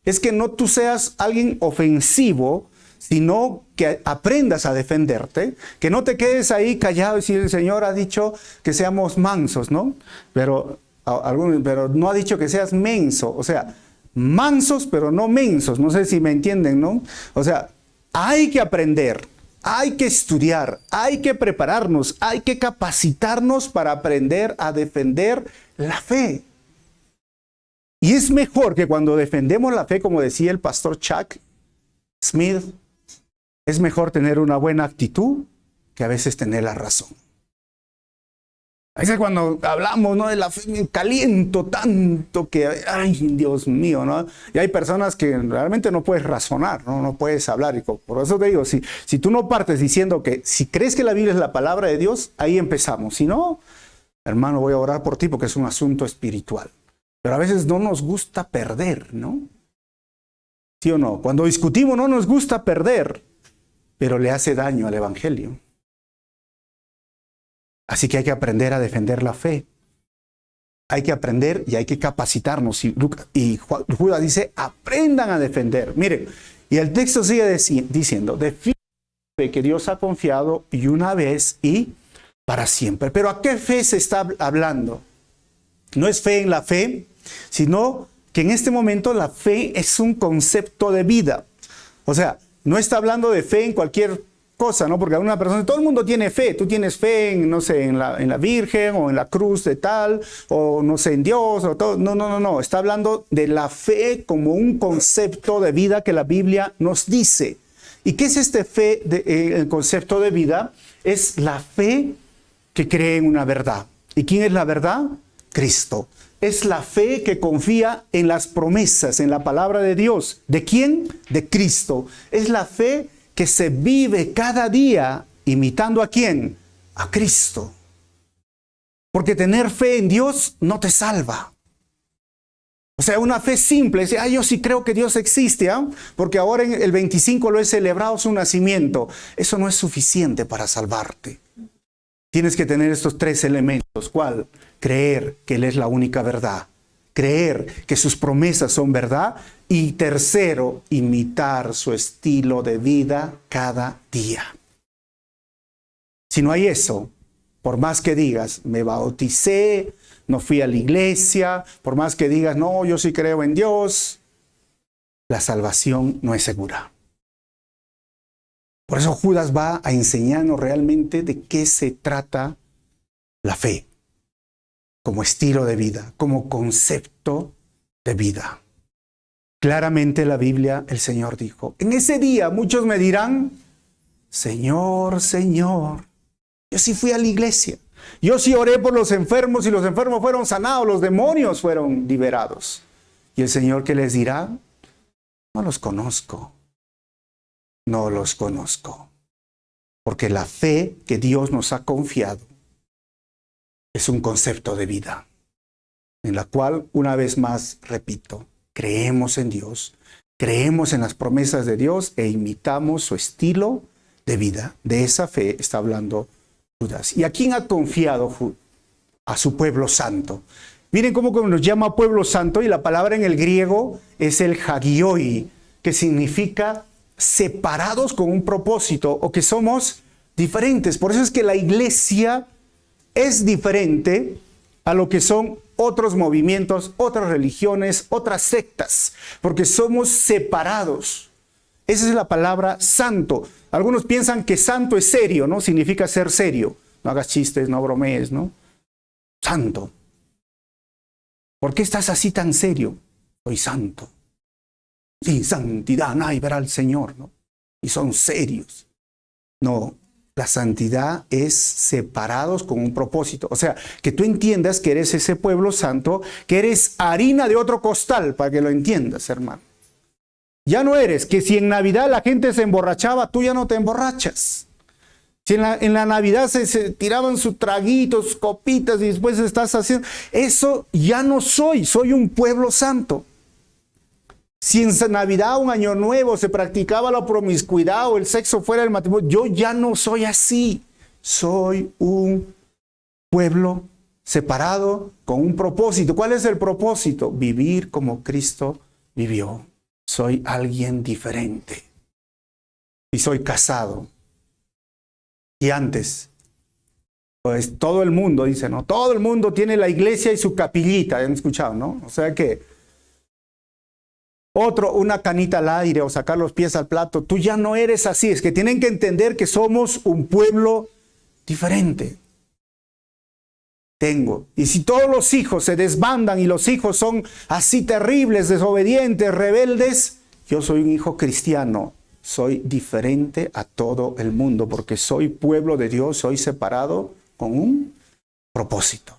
es que no tú seas alguien ofensivo, sino que aprendas a defenderte, que no te quedes ahí callado y decir, el Señor ha dicho que seamos mansos, ¿no? Pero no ha dicho que seas menso, o sea, mansos pero no mensos, no sé si me entienden, ¿no? O sea, hay que aprender, hay que estudiar, hay que prepararnos, hay que capacitarnos para aprender a defender la fe. Y es mejor que cuando defendemos la fe, como decía el pastor Chuck Smith, es mejor tener una buena actitud que a veces tener la razón. A veces cuando hablamos, ¿no?, de la fe, me caliento tanto que, ay, Dios mío, ¿no? Y hay personas que realmente no puedes razonar, no puedes hablar. Y por eso te digo, si tú no partes diciendo que si crees que la Biblia es la palabra de Dios, ahí empezamos. Si no, hermano, voy a orar por ti porque es un asunto espiritual. Pero a veces no nos gusta perder, ¿no? ¿Sí o no? Cuando discutimos no nos gusta perder, pero le hace daño al evangelio. Así que hay que aprender a defender la fe. Hay que aprender y hay que capacitarnos. Y Judas dice, aprendan a defender. Miren, y el texto sigue diciendo, defiende la fe que Dios ha confiado y una vez y para siempre. Pero ¿a qué fe se está hablando? No es fe en la fe, sino que en este momento la fe es un concepto de vida. O sea, no está hablando de fe en cualquier cosa, ¿no? Porque alguna persona, todo el mundo tiene fe. Tú tienes fe en, no sé, en la Virgen o en la cruz de tal, o no sé, en Dios, o todo. No. Está hablando de la fe como un concepto de vida que la Biblia nos dice. ¿Y qué es este fe, el concepto de vida? Es la fe que cree en una verdad. ¿Y quién es la verdad? Cristo. Es la fe que confía en las promesas, en la palabra de Dios. ¿De quién? De Cristo. Es la fe que se vive cada día imitando ¿a quién? A Cristo. Porque tener fe en Dios no te salva. O sea, una fe simple, dice, yo sí creo que Dios existe, porque ahora en el 25 lo he celebrado su nacimiento. Eso no es suficiente para salvarte. Tienes que tener estos 3 elementos. ¿Cuál? Creer que Él es la única verdad. Creer que sus promesas son verdad. Y tercero, imitar su estilo de vida cada día. Si no hay eso, por más que digas, me bauticé, no fui a la iglesia, por más que digas, no, yo sí creo en Dios, la salvación no es segura. Por eso Judas va a enseñarnos realmente de qué se trata la fe, como estilo de vida, como concepto de vida. Claramente la Biblia, el Señor dijo, en ese día muchos me dirán, Señor, Señor, yo sí fui a la iglesia. Yo sí oré por los enfermos y los enfermos fueron sanados, los demonios fueron liberados. Y el Señor, ¿qué les dirá? No los conozco. No los conozco. Porque la fe que Dios nos ha confiado es un concepto de vida, en la cual, una vez más, repito, creemos en Dios, creemos en las promesas de Dios e imitamos su estilo de vida. De esa fe está hablando Judas. ¿Y a quién ha confiado? A su pueblo santo. Miren cómo nos llama pueblo santo, y la palabra en el griego es el hagioi, que significa separados con un propósito, o que somos diferentes. Por eso es que la iglesia es diferente a lo que son otros movimientos, otras religiones, otras sectas, porque somos separados. Esa es la palabra santo. Algunos piensan que santo es serio, ¿no? Significa ser serio. No hagas chistes, no bromees, ¿no? Santo. ¿Por qué estás así tan serio? Soy santo. Sin santidad nadie verá al Señor, ¿no? Y son serios. No, la santidad es separados con un propósito. O sea, que tú entiendas que eres ese pueblo santo, que eres harina de otro costal, para que lo entiendas, hermano. Ya no eres que si en Navidad la gente se emborrachaba, tú ya no te emborrachas. Si en la Navidad se tiraban sus traguitos, sus copitas y después estás haciendo... Eso ya no soy un pueblo santo. Si en Navidad, un año nuevo, se practicaba la promiscuidad o el sexo fuera del matrimonio, yo ya no soy así. Soy un pueblo separado con un propósito. ¿Cuál es el propósito? Vivir como Cristo vivió. Soy alguien diferente. Y soy casado. Y antes, pues todo el mundo dice, ¿no? Todo el mundo tiene la iglesia y su capillita. ¿Han escuchado, no? O sea que una canita al aire o sacar los pies al plato. Tú ya no eres así. Es que tienen que entender que somos un pueblo diferente. Y si todos los hijos se desbandan y los hijos son así terribles, desobedientes, rebeldes, yo soy un hijo cristiano. Soy diferente a todo el mundo porque soy pueblo de Dios, soy separado con un propósito.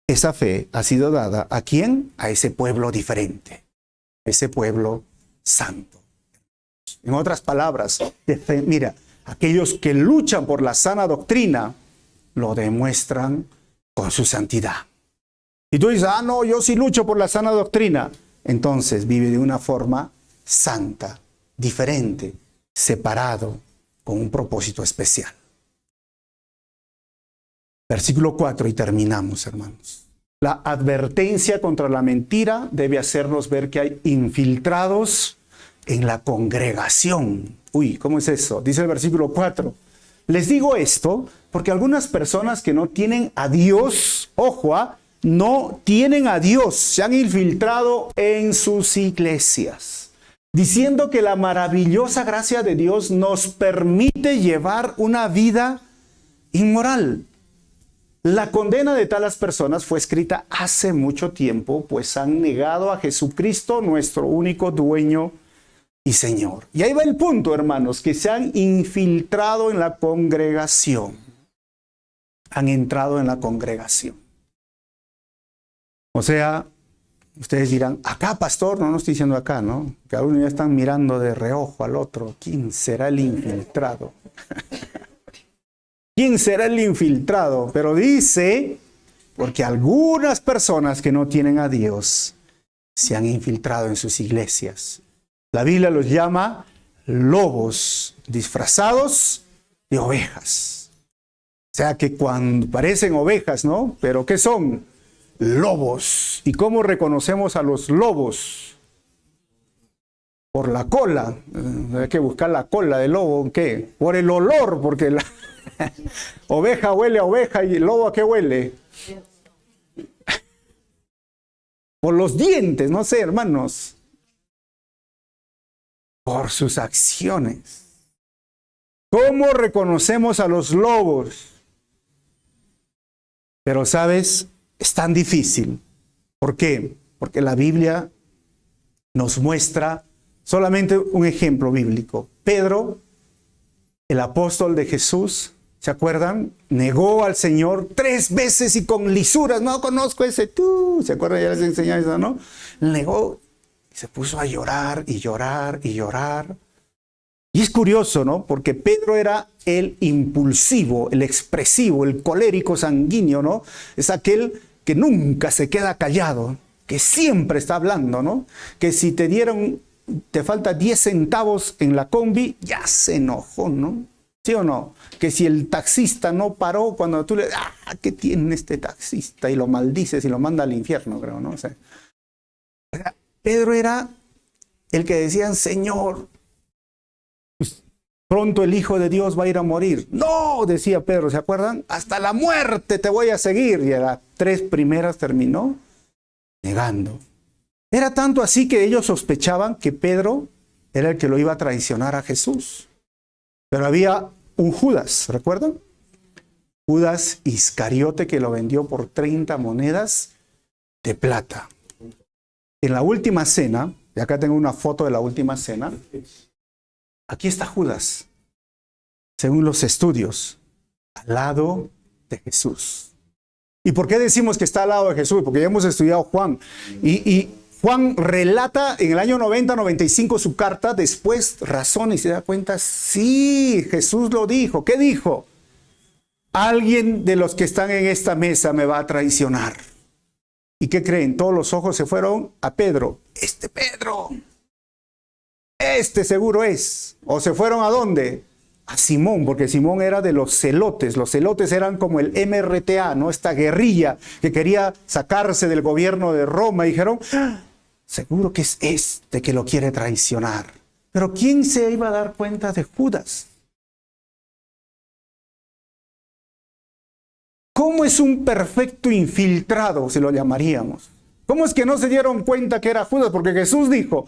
Esa fe ha sido dada ¿a quién? A ese pueblo diferente, ese pueblo santo. En otras palabras, mira, aquellos que luchan por la sana doctrina lo demuestran con su santidad. Y tú dices, no, yo sí lucho por la sana doctrina. Entonces vive de una forma santa, diferente, separado, con un propósito especial. Versículo 4 y terminamos, hermanos. La advertencia contra la mentira debe hacernos ver que hay infiltrados en la congregación. Uy, ¿cómo es eso? Dice el versículo 4. Les digo esto porque algunas personas que no tienen a Dios, ojo, no tienen a Dios, se han infiltrado en sus iglesias, diciendo que la maravillosa gracia de Dios nos permite llevar una vida inmoral. La condena de tales personas fue escrita hace mucho tiempo, pues han negado a Jesucristo, nuestro único dueño y Señor. Y ahí va el punto, hermanos, que se han infiltrado en la congregación. Han entrado en la congregación. O sea, ustedes dirán, acá, pastor, no estoy diciendo acá, ¿no? Que algunos ya están mirando de reojo al otro. ¿Quién será el infiltrado? ¿Quién será el infiltrado? Pero dice Porque algunas personas que no tienen a Dios se han infiltrado en sus iglesias. La Biblia los llama lobos disfrazados de ovejas. O sea que cuando parecen ovejas, ¿no? Pero ¿qué son? Lobos. ¿Y cómo reconocemos a los lobos? Por la cola. Hay que buscar la cola del lobo. ¿Qué? Por el olor, porque la oveja huele a oveja y el lobo ¿a qué huele? Por los dientes, no sé, hermanos. Por sus acciones. ¿Cómo reconocemos a los lobos? Pero, ¿sabes? Es tan difícil. ¿Por qué? Porque la Biblia nos muestra solamente un ejemplo bíblico. Pedro, el apóstol de Jesús, ¿se acuerdan? Negó al Señor 3 veces y con lisuras. No conozco ese tú. ¿Se acuerdan? Ya les enseñé eso, ¿no? Negó y se puso a llorar y llorar y llorar. Y es curioso, ¿no? Porque Pedro era el impulsivo, el expresivo, el colérico sanguíneo, ¿no? Es aquel que nunca se queda callado, que siempre está hablando, ¿no? Que si te falta 10 centavos en la combi, ya se enojó, ¿no? ¿Sí o no? Que si el taxista no paró cuando tú le... ¿qué tiene este taxista? Y lo maldices y lo manda al infierno, creo, ¿no? O sea, Pedro era el que decían, Señor, pues, pronto el Hijo de Dios va a ir a morir. No, decía Pedro, ¿se acuerdan? Hasta la muerte te voy a seguir. Y a las 3 primeras terminó negando. Era tanto así que ellos sospechaban que Pedro era el que lo iba a traicionar a Jesús. Pero había un Judas, ¿recuerdan? Judas Iscariote, que lo vendió por 30 monedas de plata. En la última cena, y acá tengo una foto de la última cena, aquí está Judas, según los estudios, al lado de Jesús. ¿Y por qué decimos que está al lado de Jesús? Porque ya hemos estudiado Juan. Y Juan relata en el año 90-95 su carta, después razona y se da cuenta, sí, Jesús lo dijo. ¿Qué dijo? Alguien de los que están en esta mesa me va a traicionar. ¿Y qué creen? Todos los ojos se fueron a Pedro. Pedro, este seguro es. ¿O se fueron a dónde? A Simón, porque Simón era de los celotes. Los celotes eran como el MRTA, ¿no? Esta guerrilla que quería sacarse del gobierno de Roma. Y dijeron, seguro que es este que lo quiere traicionar. Pero ¿quién se iba a dar cuenta de Judas? ¿Cómo es un perfecto infiltrado, si lo llamaríamos? ¿Cómo es que no se dieron cuenta que era Judas? Porque Jesús dijo,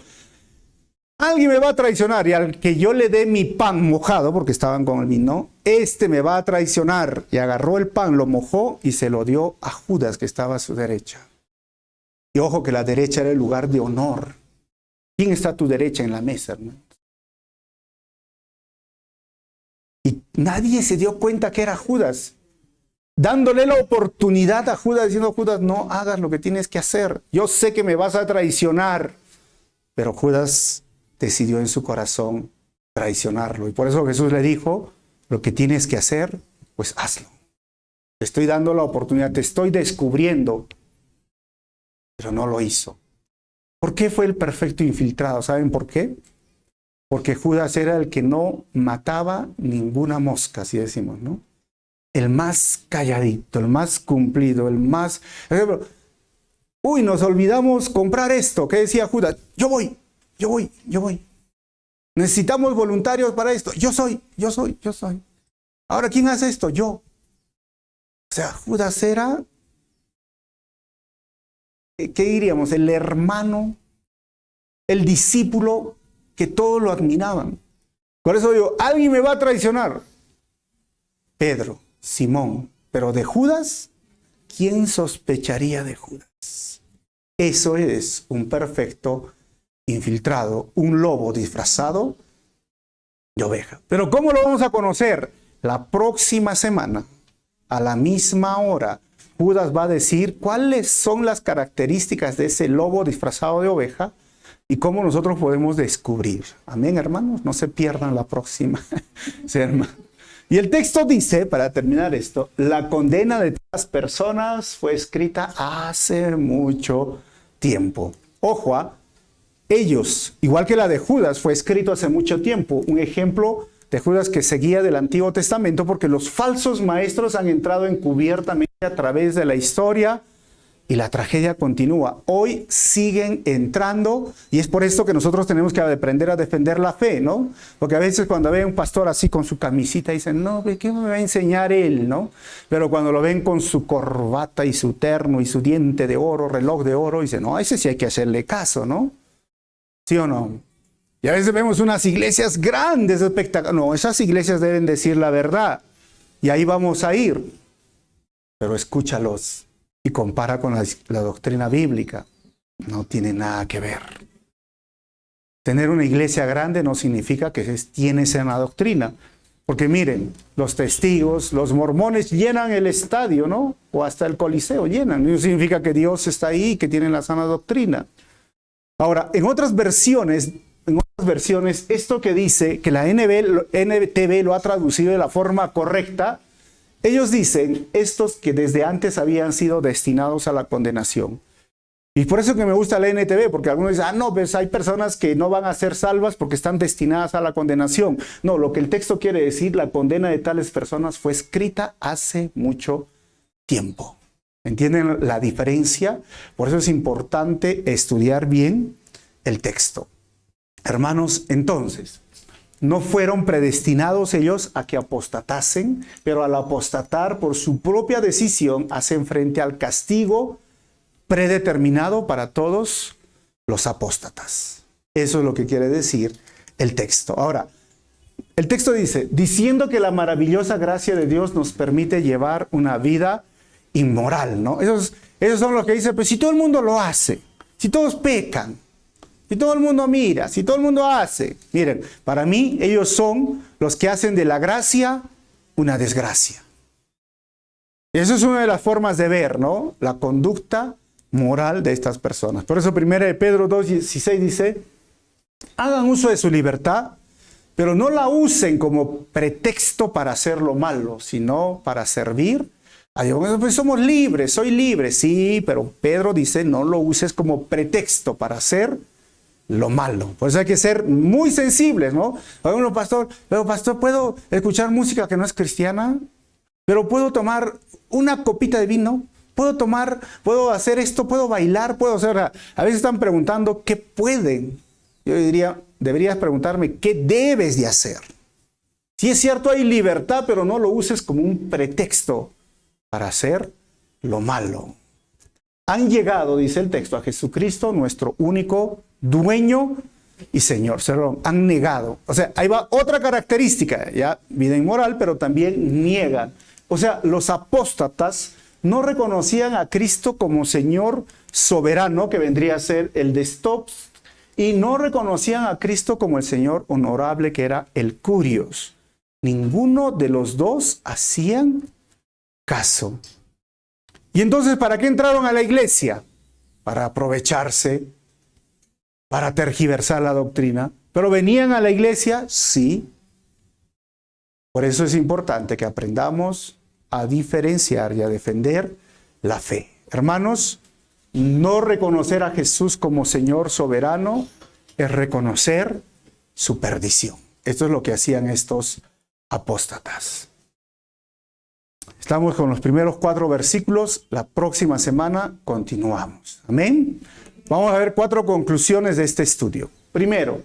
alguien me va a traicionar y al que yo le dé mi pan mojado, porque estaban con el vino, me va a traicionar. Y agarró el pan, lo mojó y se lo dio a Judas, que estaba a su derecha. Y ojo que la derecha era el lugar de honor. ¿Quién está a tu derecha en la mesa, hermano? Y nadie se dio cuenta que era Judas. Dándole la oportunidad a Judas, diciendo, Judas, no hagas lo que tienes que hacer. Yo sé que me vas a traicionar. Pero Judas decidió en su corazón traicionarlo. Y por eso Jesús le dijo, lo que tienes que hacer, pues hazlo. Te estoy dando la oportunidad, te estoy descubriendo. Pero no lo hizo. ¿Por qué fue el perfecto infiltrado? ¿Saben por qué? Porque Judas era el que no mataba ninguna mosca, así decimos, ¿no? El más calladito, el más cumplido, el más... Uy, nos olvidamos comprar esto. ¿Qué decía Judas? Yo voy. Necesitamos voluntarios para esto. Yo soy. Ahora, ¿quién hace esto? Yo. O sea, Judas era, ¿qué diríamos? El hermano, el discípulo que todos lo admiraban. Por eso digo, alguien me va a traicionar. Pedro, Simón, pero de Judas, ¿quién sospecharía de Judas? Eso es un perfecto infiltrado, un lobo disfrazado de oveja. Pero ¿cómo lo vamos a conocer? La próxima semana, a la misma hora, Judas va a decir cuáles son las características de ese lobo disfrazado de oveja y cómo nosotros podemos descubrir. Amén, hermanos. No se pierdan la próxima. Sí, hermano. Y el texto dice, para terminar esto, la condena de estas personas fue escrita hace mucho tiempo. Ojo, ellos, igual que la de Judas, fue escrito hace mucho tiempo. Un ejemplo de Judas que seguía del Antiguo Testamento, porque los falsos maestros han entrado encubiertamente a través de la historia y la tragedia continúa. Hoy siguen entrando y es por esto que nosotros tenemos que aprender a defender la fe, ¿no? Porque a veces cuando ve a un pastor así con su camisita dicen, no, ¿qué me va a enseñar él, no? Pero cuando lo ven con su corbata y su terno y su diente de oro, reloj de oro, dicen, no, a ese sí hay que hacerle caso, ¿no? ¿Sí o no? Y a veces vemos unas iglesias grandes, espectaculares. No, esas iglesias deben decir la verdad. Y ahí vamos a ir. Pero escúchalos y compara con la doctrina bíblica. No tiene nada que ver. Tener una iglesia grande no significa que tienes una doctrina. Porque miren, los testigos, los mormones llenan el estadio, ¿no? O hasta el coliseo llenan. No significa que Dios está ahí y que tienen la sana doctrina. Ahora, en otras versiones, esto que dice que la NTV lo ha traducido de la forma correcta, ellos dicen estos que desde antes habían sido destinados a la condenación. Y por eso que me gusta la NTV, porque algunos dicen, no, pues hay personas que no van a ser salvas porque están destinadas a la condenación. No, lo que el texto quiere decir, la condena de tales personas fue escrita hace mucho tiempo. ¿Entienden la diferencia? Por eso es importante estudiar bien el texto. Hermanos, entonces, no fueron predestinados ellos a que apostatasen, pero al apostatar por su propia decisión hacen frente al castigo predeterminado para todos los apóstatas. Eso es lo que quiere decir el texto. Ahora, el texto dice, diciendo que la maravillosa gracia de Dios nos permite llevar una vida inmoral, ¿no? Esos son los que dicen, pues si todo el mundo lo hace, si todos pecan, si todo el mundo mira, si todo el mundo hace. Miren, para mí ellos son los que hacen de la gracia una desgracia. Y eso es una de las formas de ver, ¿no? La conducta moral de estas personas. Por eso 1 Pedro 2:16 dice, hagan uso de su libertad, pero no la usen como pretexto para hacer lo malo, sino para servir a Dios. Pues somos libres, soy libre. Sí, pero Pedro dice, no lo uses como pretexto para hacer lo malo. Por eso hay que ser muy sensibles, ¿no? Pero pastor, ¿puedo escuchar música que no es cristiana? ¿Pero puedo tomar una copita de vino? ¿Puedo hacer esto? ¿Puedo bailar? ¿Puedo hacer? A veces están preguntando qué pueden. Yo diría, deberías preguntarme qué debes de hacer. Si es cierto, hay libertad, pero no lo uses como un pretexto para hacer lo malo. Han llegado, dice el texto, a Jesucristo, nuestro único dueño y Señor. Han negado. O sea, ahí va otra característica, ya, vida inmoral, pero también niegan. O sea, los apóstatas no reconocían a Cristo como Señor soberano, que vendría a ser el de Stops, y no reconocían a Cristo como el Señor honorable, que era el Curios. Ninguno de los dos hacían caso. Y entonces, ¿para qué entraron a la iglesia? Para aprovecharse, para tergiversar la doctrina. ¿Pero venían a la iglesia? Sí. Por eso es importante que aprendamos a diferenciar y a defender la fe. Hermanos, no reconocer a Jesús como Señor soberano es reconocer su perdición. Esto es lo que hacían estos apóstatas. Estamos con los primeros 4 versículos. La próxima semana continuamos. Amén. Vamos a ver 4 conclusiones de este estudio. Primero,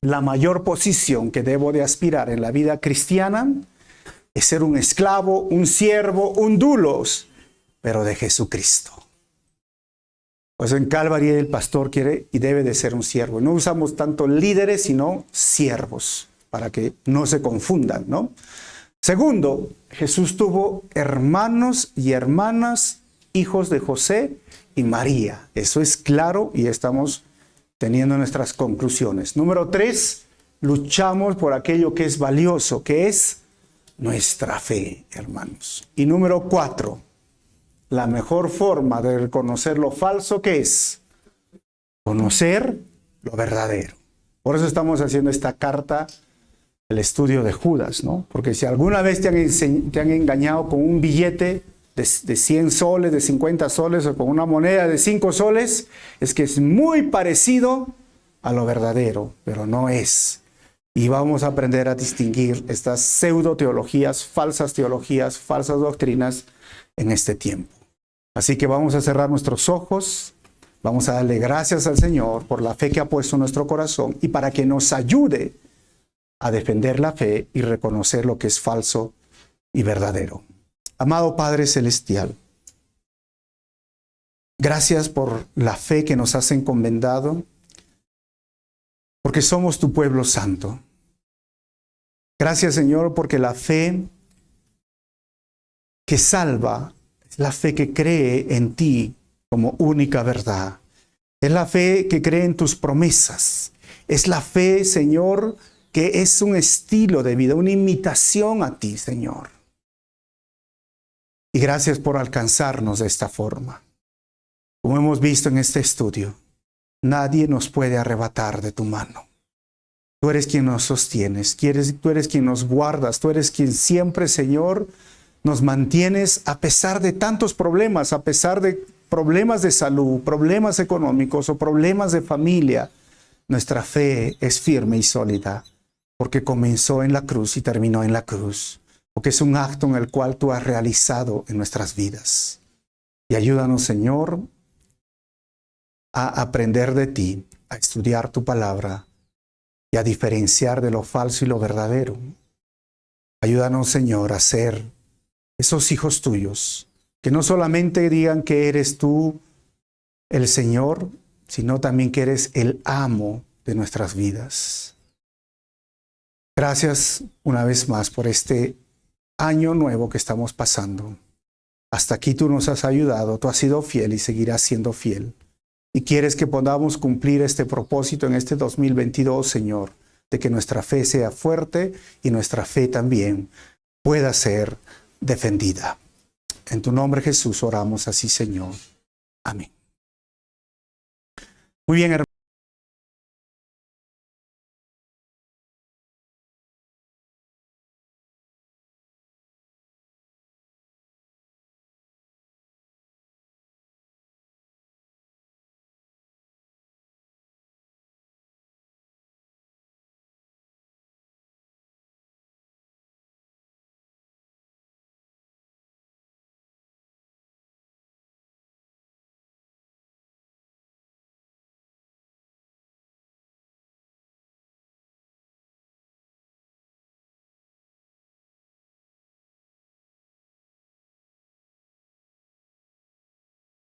la mayor posición que debo de aspirar en la vida cristiana es ser un esclavo, un siervo, un doulos, pero de Jesucristo. Pues en Calvary el pastor quiere y debe de ser un siervo. No usamos tanto líderes, sino siervos, para que no se confundan, ¿no? Segundo, Jesús tuvo hermanos y hermanas, hijos de José y María. Eso es claro y estamos teniendo nuestras conclusiones. Número 3, luchamos por aquello que es valioso, que es nuestra fe, hermanos. Y número 4, la mejor forma de reconocer lo falso, ¿qué es? Conocer lo verdadero. Por eso estamos haciendo esta carta el estudio de Judas, ¿no? Porque si alguna vez te han engañado con un billete de 100 soles, de 50 soles o con una moneda de 5 soles, es que es muy parecido a lo verdadero, pero no es. Y vamos a aprender a distinguir estas pseudo teologías, falsas doctrinas en este tiempo. Así que vamos a cerrar nuestros ojos, vamos a darle gracias al Señor por la fe que ha puesto en nuestro corazón y para que nos ayude a defender la fe y reconocer lo que es falso y verdadero. Amado Padre Celestial, gracias por la fe que nos has encomendado, porque somos tu pueblo santo. Gracias, Señor, porque la fe que salva es la fe que cree en ti como única verdad. Es la fe que cree en tus promesas. Es la fe, Señor, que es un estilo de vida, una imitación a ti, Señor. Y gracias por alcanzarnos de esta forma. Como hemos visto en este estudio, nadie nos puede arrebatar de tu mano. Tú eres quien nos sostienes, tú eres quien nos guardas, tú eres quien siempre, Señor, nos mantienes a pesar de tantos problemas, a pesar de problemas de salud, problemas económicos o problemas de familia. Nuestra fe es firme y sólida, porque comenzó en la cruz y terminó en la cruz, porque es un acto en el cual tú has realizado en nuestras vidas. Y ayúdanos, Señor, a aprender de ti, a estudiar tu palabra y a diferenciar de lo falso y lo verdadero. Ayúdanos, Señor, a ser esos hijos tuyos, que no solamente digan que eres tú el Señor, sino también que eres el amo de nuestras vidas. Gracias una vez más por este año nuevo que estamos pasando. Hasta aquí tú nos has ayudado, tú has sido fiel y seguirás siendo fiel. Y quieres que podamos cumplir este propósito en este 2022, Señor, de que nuestra fe sea fuerte y nuestra fe también pueda ser defendida. En tu nombre, Jesús, oramos así, Señor. Amén. Muy bien, hermanos.